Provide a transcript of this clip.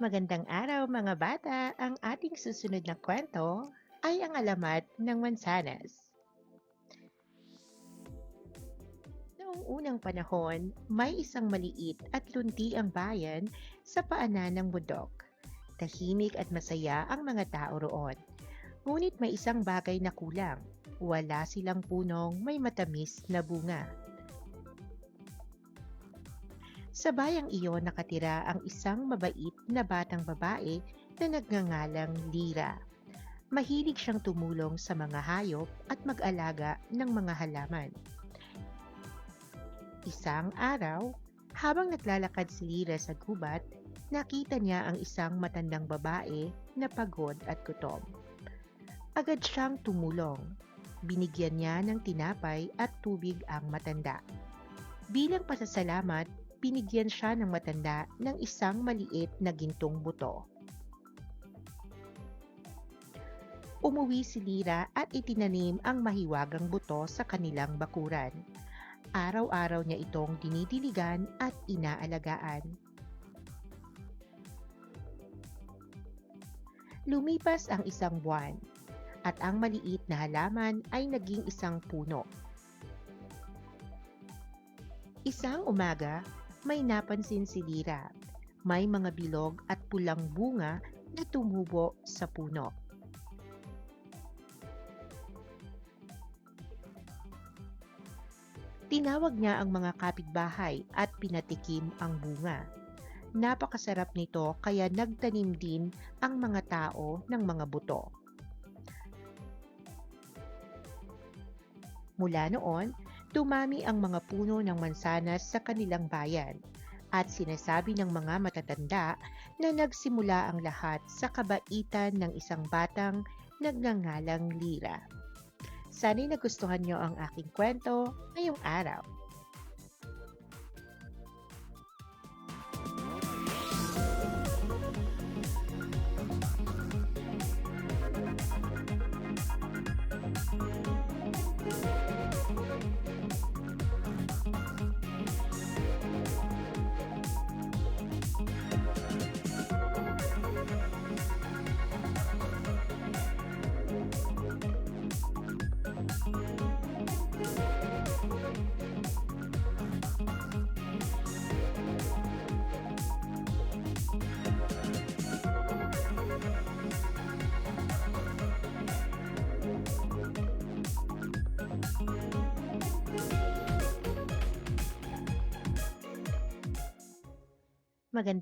Magandang araw mga bata! Ang ating susunod na kwento ay ang alamat ng mansanas. Noong unang panahon, may isang maliit at lunti ang bayan sa paanan ng bundok. Tahimik at masaya ang mga tao roon. Ngunit may isang bagay na kulang. Wala silang punong may matamis na bunga. Sa bayang iyon nakatira ang isang mabait na batang babae na nagngangalang Lira. Mahilig siyang tumulong sa mga hayop at mag-alaga ng mga halaman. Isang araw, habang naglalakad si Lira sa gubat, nakita niya ang isang matandang babae na pagod at gutom. Agad siyang tumulong. Binigyan niya ng tinapay at tubig ang matanda. Bilang pasasalamat, binigyan siya ng matanda ng isang maliit na gintong buto. Umuwi si Lira at itinanim ang mahiwagang buto sa kanilang bakuran. Araw-araw niya itong dinidiligan at inaalagaan. Lumipas ang isang buwan at ang maliit na halaman ay naging isang puno. Isang umaga, may napansin si Lira. May mga bilog at pulang bunga na tumubo sa puno. Tinawag niya ang mga kapitbahay at pinatikim ang bunga. Napakasarap nito kaya nagtanim din ang mga tao ng mga buto. Mula noon, dumami ang mga puno ng mansanas sa kanilang bayan at sinasabi ng mga matatanda na nagsimula ang lahat sa kabaitan ng isang batang nagngangalang Lira. Sana'y nagustuhan niyo ang aking kwento ngayong araw. Maganda